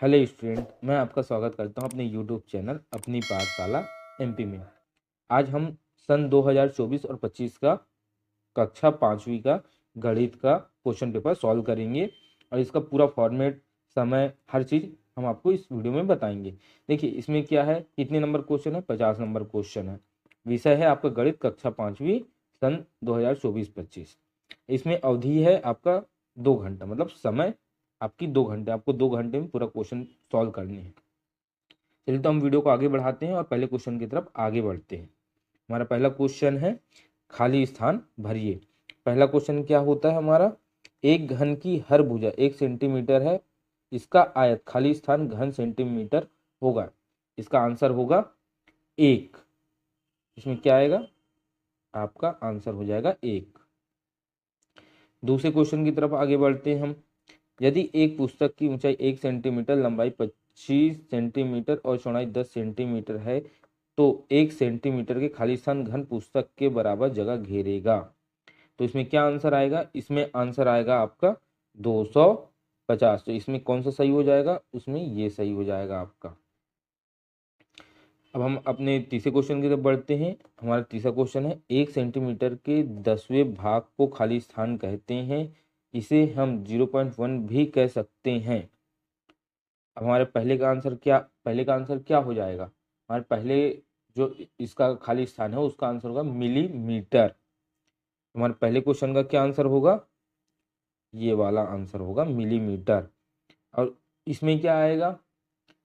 Hello student, मैं आपका स्वागत करता हूं अपने यूट्यूब चैनल अपनी पाठशाला एमपी में। आज हम सन 2024 और 25 का कक्षा 5वीं का गणित का क्वेश्चन पेपर सॉल्व करेंगे और इसका पूरा फॉर्मेट, समय, हर चीज़ हम आपको इस वीडियो में बताएंगे। देखिए इसमें क्या है, कितने नंबर क्वेश्चन है, 50 नंबर क्वेश्चन है। विषय है आपका गणित कक्षा 5वीं सन 2024-25। इसमें अवधि है आपका 2 घंटा, मतलब समय आपकी 2 घंटे, आपको 2 घंटे में पूरा क्वेश्चन सॉल्व करने हैं। चलिए तो हम वीडियो को आगे बढ़ाते हैं और पहले क्वेश्चन की तरफ आगे बढ़ते हैं। हमारा पहला क्वेश्चन है, खाली स्थान भरिए। पहला क्वेश्चन क्या होता है हमारा, एक घन की हर भुजा 1 सेंटीमीटर है, इसका आयत खाली स्थान घन सेंटीमीटर होगा। इसका आंसर होगा 1। इसमें क्या आएगा, आपका आंसर हो जाएगा 1। दूसरे क्वेश्चन की तरफ आगे बढ़ते हैं हम। यदि एक पुस्तक की ऊंचाई 1 सेंटीमीटर, लंबाई 25 सेंटीमीटर और चौड़ाई 10 सेंटीमीटर है, तो 1 सेंटीमीटर के खाली स्थान घन पुस्तक के बराबर जगह घेरेगा। तो इसमें क्या आंसर आएगा, इसमें आंसर आएगा आपका 250। तो इसमें कौन सा सही हो जाएगा, उसमें ये सही हो जाएगा आपका। अब हम अपने तीसरे क्वेश्चन की तरफ बढ़ते हैं। हमारा तीसरा क्वेश्चन है, 1 सेंटीमीटर के 10वें भाग को खाली स्थान कहते हैं, इसे हम 0.1 भी कह सकते हैं। अब हमारे पहले का आंसर क्या हो जाएगा, हमारे पहले जो इसका खाली स्थान है उसका आंसर होगा मिलीमीटर। हमारे पहले क्वेश्चन का क्या आंसर होगा, ये वाला आंसर होगा मिलीमीटर। और इसमें क्या आएगा,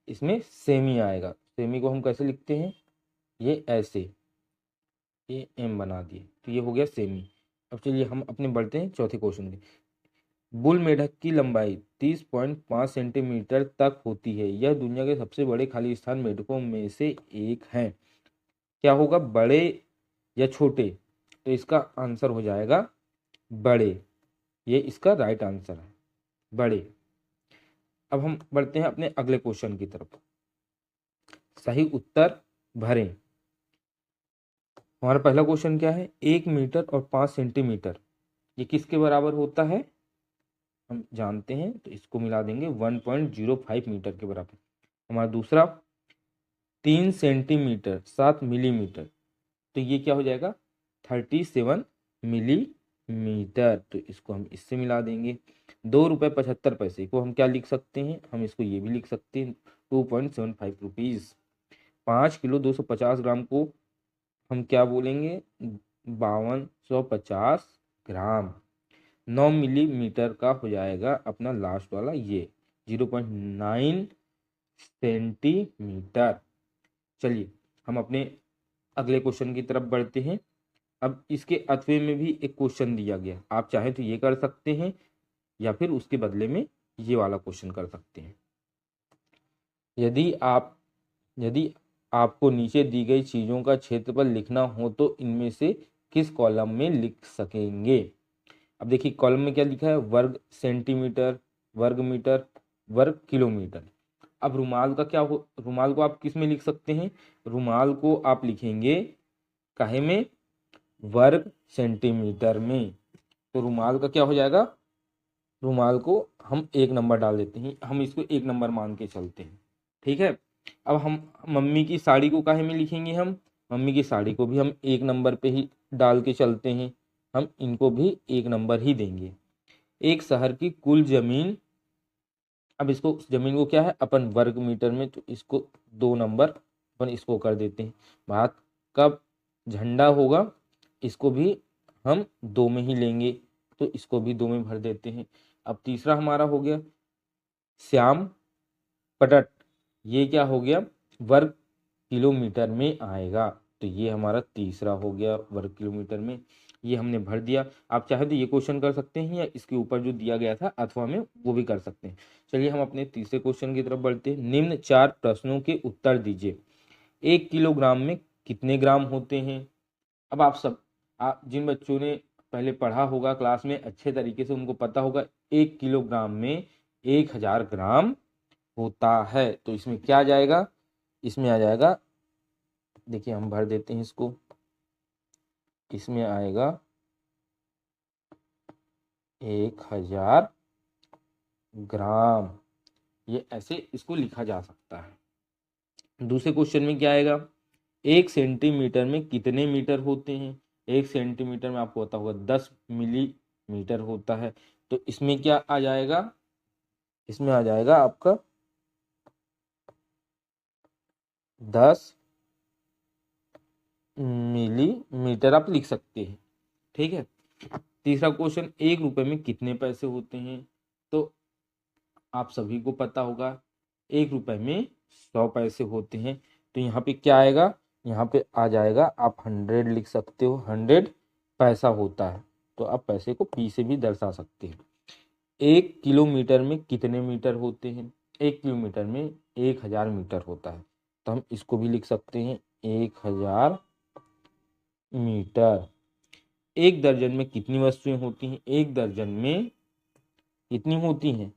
इसमें सेमी आएगा। सेमी को हम कैसे लिखते हैं, ये ऐसे, ये एम बना दिए, तो ये हो गया सेमी। अब चलिए हम अपने बढ़ते हैं चौथे क्वेश्चन के। बुल मेढक की लंबाई 30.5 सेंटीमीटर तक होती है, यह दुनिया के सबसे बड़े खाली स्थान मेढकों में से एक है। क्या होगा, बड़े या छोटे? तो इसका आंसर हो जाएगा बड़े। ये इसका राइट आंसर है, बड़े। अब हम बढ़ते हैं अपने अगले क्वेश्चन की तरफ। सही उत्तर भरें। हमारा पहला क्वेश्चन क्या है, 1 मीटर और 5 सेंटीमीटर ये किसके बराबर होता है, हम जानते हैं, तो इसको मिला देंगे 1.05 मीटर के बराबर। हमारा दूसरा, 3 सेंटीमीटर 7 मिलीमीटर, तो ये क्या हो जाएगा, 37 मिलीमीटर। तो इसको हम इससे मिला देंगे। 2 रुपये 75 पैसे को हम क्या लिख सकते हैं, हम इसको ये भी लिख सकते हैं 2.75 रुपीज़। 5 किलो 250 ग्राम को हम क्या बोलेंगे, 5250 ग्राम। 9 मिलीमीटर का हो जाएगा अपना लास्ट वाला, ये 0.9 सेंटीमीटर। चलिए हम अपने अगले क्वेश्चन की तरफ बढ़ते हैं। अब इसके अथवे में भी एक क्वेश्चन दिया गया, आप चाहे तो ये कर सकते हैं या फिर उसके बदले में ये वाला क्वेश्चन कर सकते हैं। यदि आपको नीचे दी गई चीजों का क्षेत्रफल लिखना हो तो इनमें से किस कॉलम में लिख सकेंगे। अब देखिए कॉलम में क्या लिखा है, वर्ग सेंटीमीटर, वर्ग मीटर, वर्ग किलोमीटर। अब रुमाल का क्या हो, रुमाल को आप किस में लिख सकते हैं, रुमाल को आप लिखेंगे काहे में, वर्ग सेंटीमीटर में। तो रुमाल का क्या हो जाएगा, रुमाल को हम 1 नंबर डाल देते हैं, हम इसको 1 नंबर मान के चलते हैं, ठीक है। अब हम मम्मी की साड़ी को काहे में लिखेंगे, हम मम्मी की साड़ी को भी हम 1 नंबर पे ही डाल के चलते हैं, हम इनको भी 1 नंबर ही देंगे। एक शहर की कुल जमीन, अब इसको जमीन को क्या है अपन वर्ग मीटर में, तो इसको 2 नंबर अपन इसको कर देते हैं। भारत का झंडा होगा, इसको भी हम 2 में ही लेंगे, तो इसको भी 2 में भर देते हैं। अब तीसरा हमारा हो गया श्याम पटट, ये क्या हो गया, वर्ग किलोमीटर में आएगा, तो ये हमारा तीसरा हो गया वर्ग किलोमीटर में, ये हमने भर दिया। आप चाहे तो ये क्वेश्चन कर सकते हैं या इसके ऊपर जो दिया गया था अथवा में वो भी कर सकते हैं। चलिए हम अपने तीसरे क्वेश्चन की तरफ बढ़ते हैं। निम्न 4 प्रश्नों के उत्तर दीजिए। 1 किलोग्राम में कितने ग्राम होते हैं। अब आप जिन बच्चों ने पहले पढ़ा होगा क्लास में अच्छे तरीके से, उनको पता होगा 1 किलोग्राम में 1000 ग्राम होता है। तो इसमें क्या आ जाएगा, इसमें आ जाएगा, देखिए हम भर देते हैं इसको, इसमें आएगा 1000 ग्राम। ये ऐसे इसको लिखा जा सकता है। दूसरे क्वेश्चन में क्या आएगा, 1 सेंटीमीटर में कितने मीटर होते हैं। 1 सेंटीमीटर में आपको पता होगा 10 मिलीमीटर होता है। तो इसमें क्या आ जाएगा, इसमें आ जाएगा आपका 10 मिलीमीटर आप लिख सकते हैं। ठीक है। तीसरा क्वेश्चन, 1 रुपए में कितने पैसे होते हैं। तो आप सभी को पता होगा 1 रुपए में 100 पैसे होते हैं। तो यहाँ पे क्या आएगा, यहाँ पे आ जाएगा आप 100 लिख सकते हो, 100 पैसा होता है। तो आप पैसे को पी से भी दर्शा सकते हैं। 1 किलोमीटर में कितने मीटर होते हैं। 1 किलोमीटर में 1000 मीटर होता है। तो हम इसको भी लिख सकते हैं 1000 मीटर। 1 दर्जन में कितनी वस्तुएं होती हैं। 1 दर्जन में कितनी होती हैं,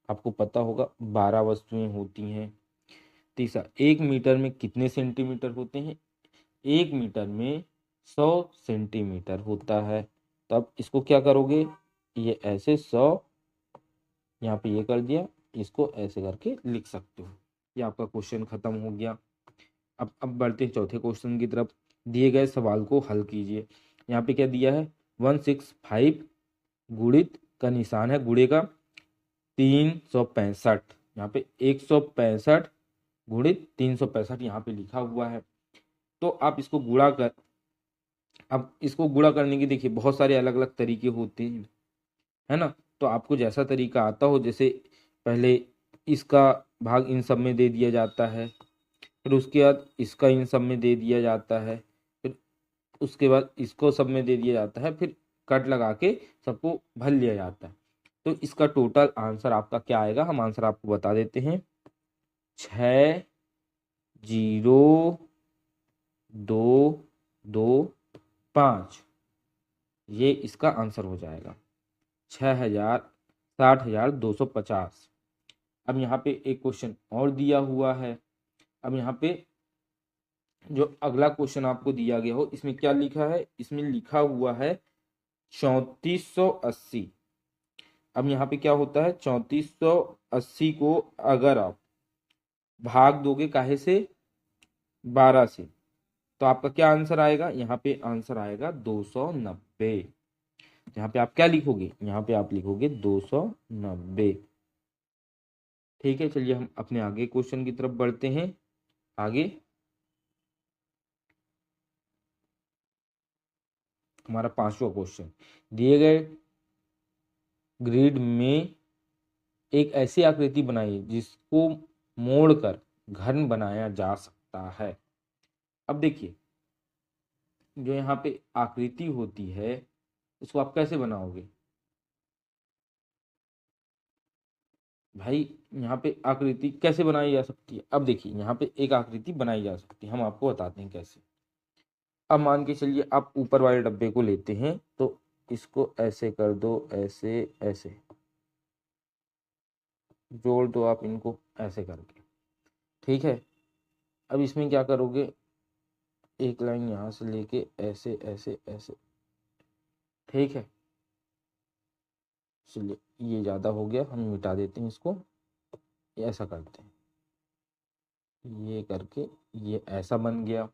आपको पता होगा 12 वस्तुएं होती हैं। तीसरा, 1 मीटर में कितने सेंटीमीटर होते हैं। 1 मीटर में 100 सेंटीमीटर होता है। तो अब इसको क्या करोगे, ये ऐसे 100 यहाँ पे ये कर दिया, इसको ऐसे करके लिख सकते हो। ये आपका क्वेश्चन खत्म हो गया। अब बढ़ते हैं चौथे क्वेश्चन की तरफ। दिए गए सवाल को हल कीजिए। यहाँ पे क्या दिया है, 165 गुणित का निशान है, गुणे का 365। यहाँ पे 165 गुणित 365 यहाँ पे लिखा हुआ है। तो आप इसको गुणा कर, अब इसको गुणा करने की देखिए बहुत सारे अलग अलग तरीके होते हैं, है ना। तो आपको जैसा तरीका आता हो, जैसे पहले इसका भाग इन सब में दे दिया जाता है, फिर उसके बाद इसका इन सब में दे दिया जाता है, फिर उसके बाद इसको सब में दे दिया जाता है, फिर कट लगा के सबको भर लिया जाता है। तो इसका टोटल आंसर आपका क्या आएगा, हम आंसर आपको बता देते हैं। 60,225 ये इसका आंसर हो जाएगा। 60,250। अब यहाँ पे एक क्वेश्चन और दिया हुआ है। अब यहाँ पे जो अगला क्वेश्चन आपको दिया गया हो, इसमें क्या लिखा है, इसमें लिखा हुआ है 3480। अब यहाँ पे क्या होता है, 3480 को अगर आप भाग दोगे काहे से, 12 से, तो आपका क्या आंसर आएगा, यहाँ पे आंसर आएगा 290। यहाँ पे आप क्या लिखोगे, यहाँ पे आप लिखोगे 290। ठीक है, चलिए हम अपने आगे क्वेश्चन की तरफ बढ़ते हैं। आगे हमारा 5वां क्वेश्चन, दिए गए ग्रिड में एक ऐसी आकृति बनाई जिसको मोड़कर घन बनाया जा सकता है। अब देखिए, जो यहाँ पे आकृति होती है उसको आप कैसे बनाओगे भाई। यहाँ पे आकृति कैसे बनाई जा सकती है, अब देखिए यहाँ पे एक आकृति बनाई जा सकती है, हम आपको बताते हैं कैसे। अब मान के चलिए आप ऊपर वाले डब्बे को लेते हैं, तो इसको ऐसे कर दो, ऐसे ऐसे जोड़ दो आप इनको ऐसे करके। ठीक है। अब इसमें क्या करोगे, एक लाइन यहाँ से लेके ऐसे ऐसे ऐसे। ठीक है, चलिए ये ज़्यादा हो गया, हम मिटा देते हैं इसको, ये ऐसा करते हैं, ये करके ये ऐसा बन गया।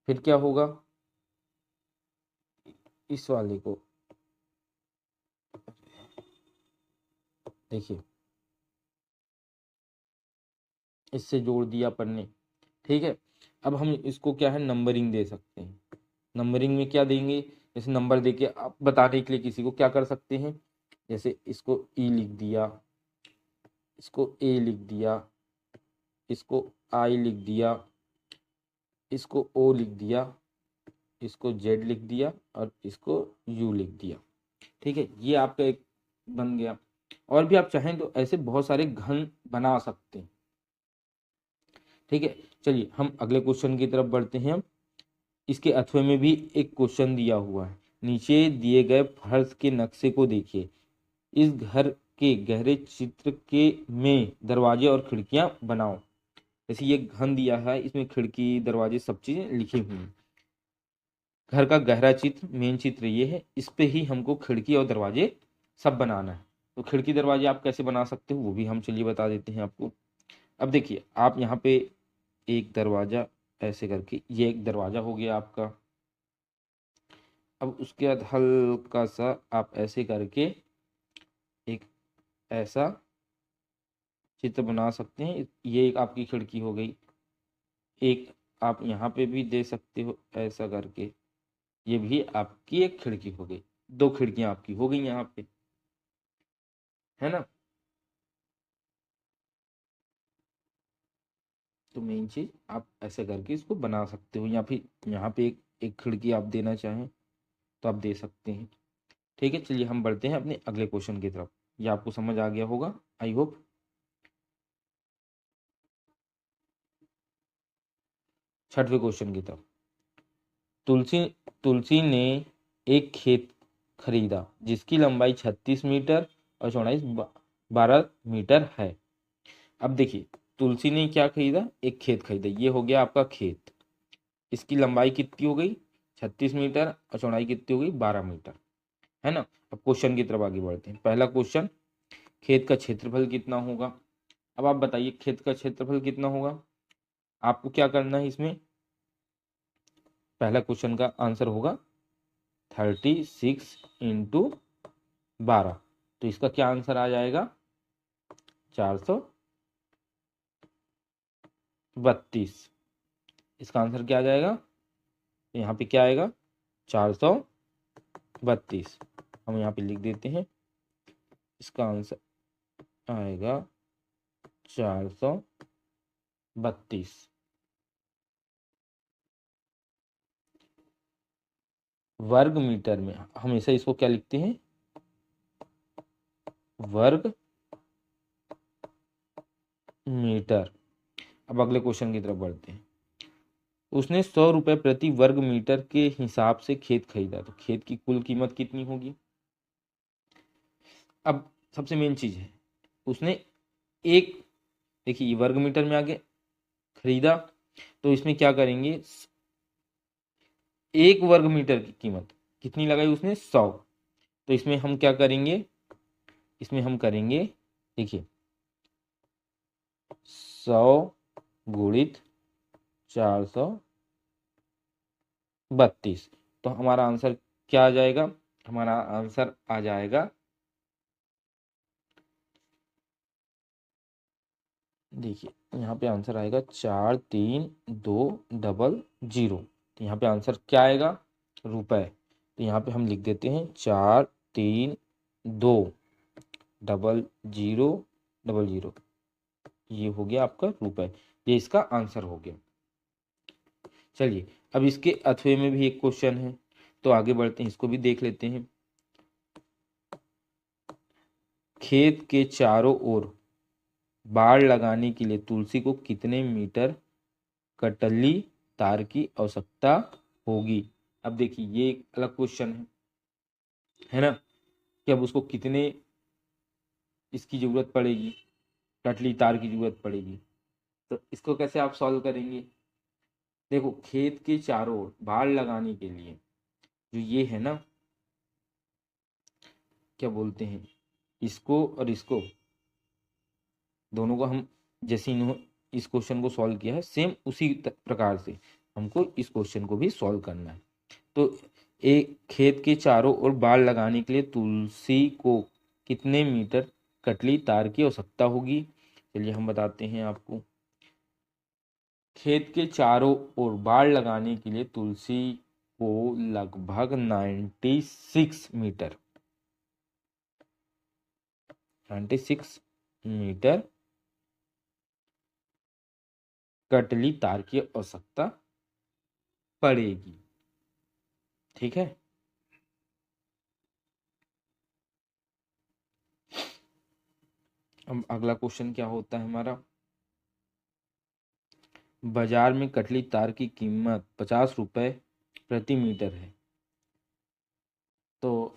फिर क्या होगा, इस वाले को देखिए इससे जोड़ दिया अपन ने। ठीक है। अब हम इसको क्या है, नंबरिंग दे सकते हैं। नंबरिंग में क्या देंगे, जैसे नंबर देके आप बताने के लिए किसी को क्या कर सकते हैं, जैसे इसको ई लिख दिया, इसको ए लिख दिया, इसको आई लिख दिया, इसको ओ लिख दिया, इसको जेड लिख दिया और इसको यू लिख दिया। ठीक है, ये आपका एक बन गया। और भी आप चाहें तो ऐसे बहुत सारे घन बना सकते हैं। ठीक है, चलिए हम अगले क्वेश्चन की तरफ बढ़ते हैं। इसके अथवे में भी एक क्वेश्चन दिया हुआ है, नीचे दिए गए फर्श के नक्शे को देखिए, इस घर के गहरे चित्र के में दरवाजे और खिड़कियां बनाओ। जैसे ये घन दिया है, इसमें खिड़की दरवाजे सब चीजें लिखी हुई हैं। घर का गहरा चित्र, मेन चित्र ये है, इस पे ही हमको खिड़की और दरवाजे सब बनाना है। तो खिड़की दरवाजे आप कैसे बना सकते हो वो भी हम चलिए बता देते हैं आपको। अब देखिए आप यहाँ पे एक दरवाजा ऐसे करके, ये एक दरवाजा हो गया आपका। अब उसके बाद हल्का सा आप ऐसे करके एक ऐसा चित्र बना सकते हैं, ये एक आपकी खिड़की हो गई। एक आप यहाँ पे भी दे सकते हो ऐसा करके, ये भी आपकी एक खिड़की हो गई। दो खिड़कियां आपकी हो गई यहाँ पे, है ना। तो मेन चीज आप ऐसे करके इसको बना सकते हो, या फिर यहाँ पे एक खिड़की आप देना चाहें तो आप दे सकते हैं। ठीक है, चलिए हम बढ़ते हैं अपने अगले क्वेश्चन की तरफ। ये आपको समझ आ गया होगा, आई होप। छठवें क्वेश्चन की तरफ। तुलसी तुलसी ने एक खेत खरीदा जिसकी लंबाई 36 मीटर और चौड़ाई 12 मीटर है। अब देखिए तुलसी ने क्या खरीदा, एक खेत खरीदा, ये हो गया आपका खेत। इसकी लंबाई कितनी हो गई 36 मीटर और चौड़ाई कितनी हो गई 12 मीटर, है ना। अब क्वेश्चन की तरफ आगे बढ़ते हैं। पहला क्वेश्चन, खेत का क्षेत्रफल कितना होगा। अब आप बताइए खेत का क्षेत्रफल कितना होगा। आपको क्या करना है इसमें, पहला क्वेश्चन का आंसर होगा 36 × 12। तो इसका क्या आंसर आ जाएगा 432। इसका आंसर क्या आ जाएगा, यहाँ पे क्या आएगा 432। हम यहाँ पे लिख देते हैं, इसका आंसर आएगा 432। वर्ग मीटर में हमेशा इसको क्या लिखते हैं, वर्ग मीटर। अब अगले क्वेश्चन की तरफ बढ़ते हैं। उसने 100 रुपए प्रति वर्ग मीटर के हिसाब से खेत खरीदा, तो खेत की कुल कीमत कितनी होगी। अब सबसे मेन चीज है, उसने एक, देखिए वर्ग मीटर में आगे खरीदा, तो इसमें क्या करेंगे, एक वर्ग मीटर की कीमत कितनी लगाई उसने 100। तो इसमें हम क्या करेंगे, इसमें हम करेंगे, देखिए 100 गुणित 432। तो हमारा आंसर क्या आ जाएगा, हमारा आंसर आ जाएगा, देखिए यहाँ पे आंसर आएगा 43200। तो यहाँ पे आंसर क्या आएगा, रुपए। तो यहाँ पे हम लिख देते हैं 4320000। ये हो गया आपका रुपए, ये इसका आंसर हो गया। चलिए अब इसके अथवे में भी एक क्वेश्चन है, तो आगे बढ़ते हैं, इसको भी देख लेते हैं। खेत के चारों ओर बाड़ लगाने के लिए तुलसी को कितने मीटर कटली तार की आवश्यकता होगी। अब देखिए ये एक अलग क्वेश्चन है ना, कि अब उसको कितने इसकी जरूरत पड़ेगी, कटली तार की जरूरत पड़ेगी। तो इसको कैसे आप सॉल्व करेंगे, देखो खेत के चारों ओर बाड़ लगाने के लिए जो ये है ना, क्या बोलते हैं, इसको और इसको दोनों को हम, जैसे इन्होंने इस क्वेश्चन को सॉल्व किया है सेम उसी प्रकार से हमको इस क्वेश्चन को भी सॉल्व करना है। तो एक खेत के चारों ओर बाड़ लगाने के लिए तुलसी को कितने मीटर कटली तार की आवश्यकता होगी। चलिए हम बताते हैं आपको। खेत के चारों ओर बाड़ लगाने के लिए तुलसी को लगभग 96 मीटर कटली तार की आवश्यकता पड़ेगी। ठीक है, अब अगला क्वेश्चन क्या होता है हमारा, बाजार में कटली तार की कीमत 50 रुपए प्रति मीटर है, तो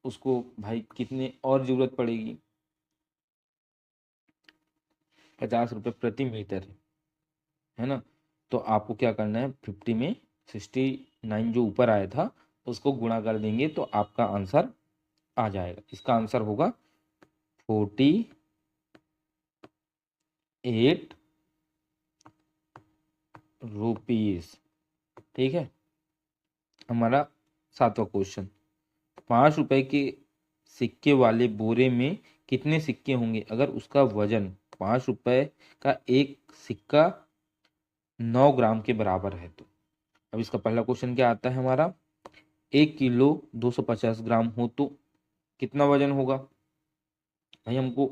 उसको भाई कितने और जरूरत पड़ेगी, 50 रुपए प्रति मीटर है ना। तो आपको क्या करना है, 50 में 69 जो ऊपर आया था उसको गुणा कर देंगे तो आपका आंसर आ जाएगा। इसका आंसर होगा 48 रुपीज। ठीक है। हमारा 7वां क्वेश्चन, 5 रुपए के सिक्के वाले बोरे में कितने सिक्के होंगे अगर उसका वजन 5 रुपए का एक सिक्का 9 ग्राम के बराबर है तो। अब इसका पहला क्वेश्चन क्या आता है हमारा, 1 किलो 250 ग्राम हो तो कितना वजन होगा। भाई हमको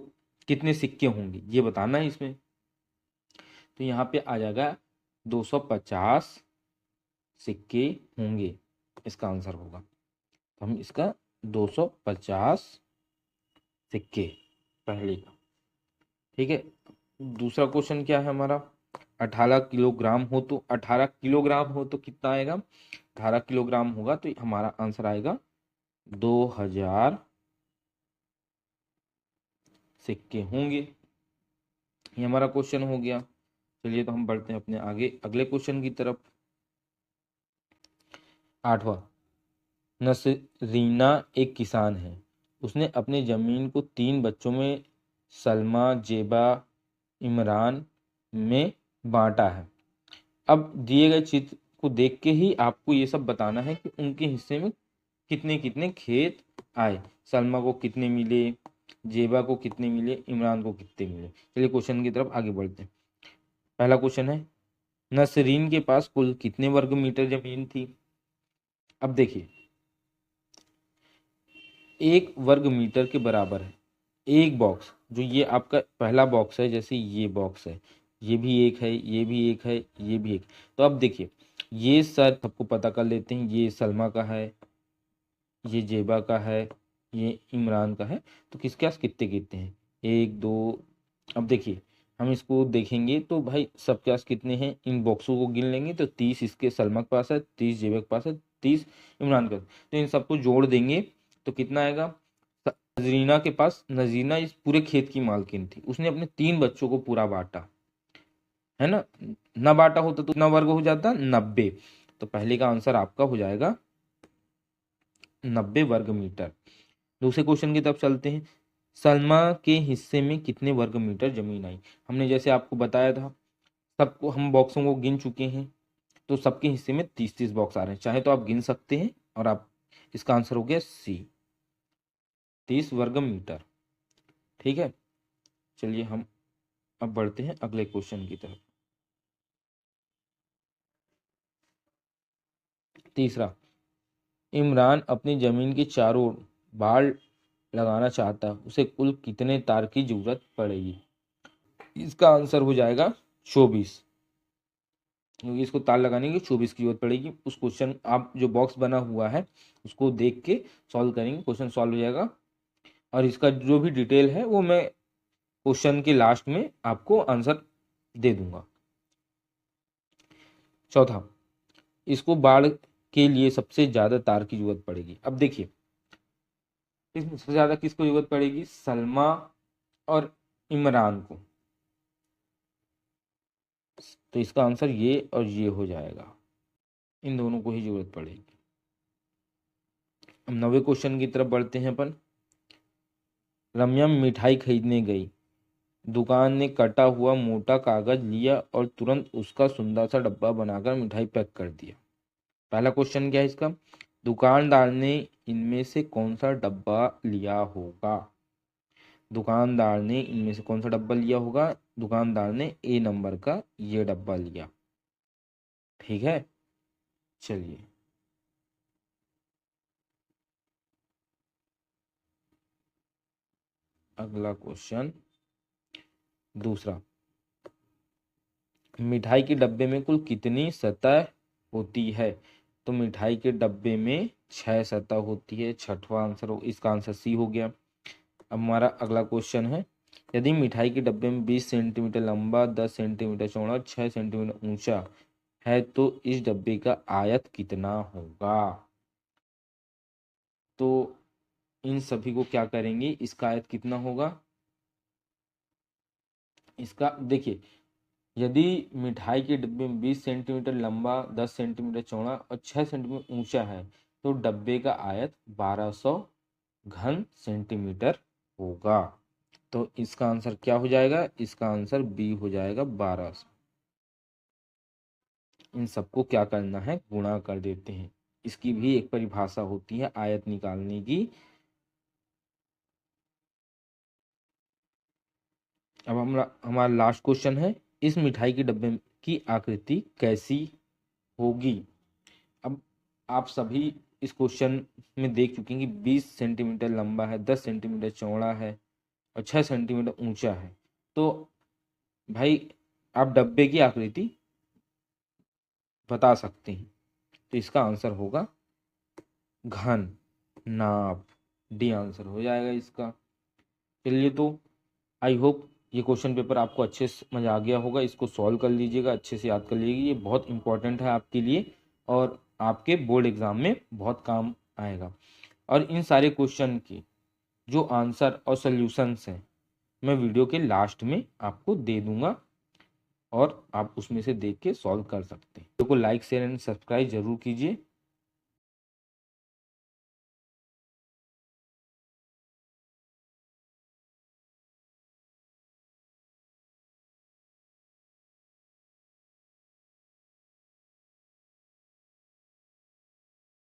कितने सिक्के होंगे ये बताना है इसमें। तो यहाँ पे आ जाएगा 250 सिक्के होंगे, इसका आंसर होगा। तो हम इसका 250 सिक्के पहले का। ठीक है। दूसरा क्वेश्चन क्या है हमारा, 18 किलोग्राम हो तो, 18 किलोग्राम हो तो कितना आएगा, 18 किलोग्राम होगा तो हमारा आंसर आएगा 2000 सिक्के होंगे। ये हमारा क्वेश्चन हो गया। चलिए तो हम बढ़ते हैं अपने आगे अगले क्वेश्चन की तरफ। 8वां, नसरीना एक किसान है। उसने अपनी जमीन को 3 बच्चों में सलमा, जेबा, इमरान में बांटा है। अब दिए गए चित्र को देख के ही आपको ये सब बताना है कि उनके हिस्से में कितने कितने खेत आए। सलमा को कितने मिले, जेबा को कितने मिले, इमरान को कितने मिले। चलिए क्वेश्चन की तरफ आगे बढ़ते हैं। पहला क्वेश्चन है, नसरीन के पास कुल कितने वर्ग मीटर जमीन थी। अब देखिए, 1 वर्ग मीटर के बराबर है एक बॉक्स, जो ये आपका पहला बॉक्स है, जैसे ये बॉक्स है, ये भी एक है, ये भी एक है, ये भी एक। तो अब देखिए, ये सर सबको पता कर लेते हैं, ये सलमा का है, ये जेबा का है, ये इमरान का है। तो किसके पास कितने कितने हैं, 1 2। अब देखिए हम इसको देखेंगे तो भाई सबके पास कितने हैं, इन बॉक्सों को गिन लेंगे तो 30 इसके सलमा के पास है, 30 जेबा के पास है, 30 इमरान के पास। तो इन सबको जोड़ देंगे तो कितना आएगा। नजरीना के पास, नजरीना इस पूरे खेत की मालकिन थी, उसने अपने 3 बच्चों को पूरा बांटा, है ना। ना बांटा होता तो कितना वर्ग हो जाता, 90। तो पहले का आंसर आपका हो जाएगा 90 वर्ग मीटर। दूसरे क्वेश्चन की तरफ चलते हैं। सलमा के हिस्से में कितने वर्ग मीटर जमीन आई। हमने जैसे आपको बताया था, सबको हम बॉक्सों को गिन चुके हैं, तो सबके हिस्से में 30-30 बॉक्स आ रहे हैं। चाहे तो आप गिन सकते हैं, और आप, इसका आंसर हो गया सी, 30 वर्ग मीटर। ठीक है। चलिए हम अब बढ़ते हैं अगले क्वेश्चन की तरफ। तीसरा, इमरान अपनी जमीन के चारों ओर बाड़ लगाना चाहता है, उसे कुल कितने तार की जरूरत पड़ेगी। इसका आंसर हो जाएगा 24, क्योंकि इसको तार लगाने की 24 की जरूरत पड़ेगी। उस क्वेश्चन, आप जो बॉक्स बना हुआ है उसको देख के सॉल्व करेंगे, क्वेश्चन सॉल्व हो जाएगा। और इसका जो भी डिटेल है वो मैं क्वेश्चन के लास्ट में आपको आंसर दे दूंगा। चौथा, इसको बाढ़ के लिए सबसे ज्यादा तार की जरूरत पड़ेगी। अब देखिए, इसमें सबसे ज्यादा किसको जरूरत पड़ेगी, सलमा और इमरान को। तो इसका आंसर ये और ये हो जाएगा, इन दोनों को ही जरूरत पड़ेगी। अब 9वें क्वेश्चन की तरफ बढ़ते हैं अपन। रम्या मिठाई खरीदने गई, दुकान ने कटा हुआ मोटा कागज लिया और तुरंत उसका सुंदर सा डब्बा बनाकर मिठाई पैक कर दिया। पहला क्वेश्चन क्या है इसका, दुकानदार ने इनमें से कौन सा डब्बा लिया होगा। दुकानदार ने इनमें से कौन सा डब्बा लिया होगा, दुकानदार ने ए नंबर का ये डब्बा लिया। ठीक है। चलिए अगला क्वेश्चन, दूसरा, मिठाई के डब्बे में कुल कितनी सतह होती है। तो मिठाई के डब्बे में 6 सतह होती है। छठवां आंसर हो, इसका आंसर सी हो गया। अब हमारा अगला क्वेश्चन है, यदि मिठाई के डब्बे में 20 सेंटीमीटर लंबा, 10 सेंटीमीटर चौड़ा और 6 सेंटीमीटर ऊंचा है तो इस डब्बे का आयत कितना होगा। तो इन सभी को क्या करेंगे, इसका आयत कितना होगा। इसका देखिए, यदि मिठाई के डब्बे में 20 सेंटीमीटर लंबा, 10 सेंटीमीटर चौड़ा और 6 सेंटीमीटर ऊंचा है तो डब्बे का आयत 1200 घन सेंटीमीटर होगा। तो इसका आंसर क्या हो जाएगा? इसका आंसर बी हो जाएगा 1200। इन सबको क्या करना है? गुणा कर देते हैं। इसकी भी एक परिभाषा होती है आयत निकालने की। अब हमारा लास्ट क्वेश्चन है, इस मिठाई के डब्बे की आकृति कैसी होगी? अब आप सभी इस क्वेश्चन में देख चुके हैं कि 20 सेंटीमीटर लंबा है, 10 सेंटीमीटर चौड़ा है और 6 सेंटीमीटर ऊंचा है। तो भाई आप डब्बे की आकृति बता सकते हैं। तो इसका आंसर होगा घन नाप। डी आंसर हो जाएगा इसका। चलिए, तो आई होप ये क्वेश्चन पेपर आपको अच्छे से समझ आ गया होगा। इसको सॉल्व कर लीजिएगा, अच्छे से याद कर लीजिएगा। ये बहुत इंपॉर्टेंट है आपके लिए और आपके बोर्ड एग्जाम में बहुत काम आएगा। और इन सारे क्वेश्चन के जो आंसर और सॉल्यूशंस हैं मैं वीडियो के लास्ट में आपको दे दूंगा और आप उसमें से देख के सॉल्व कर सकते हैं। वीडियो को लाइक शेयर एंड सब्सक्राइब जरूर कीजिए।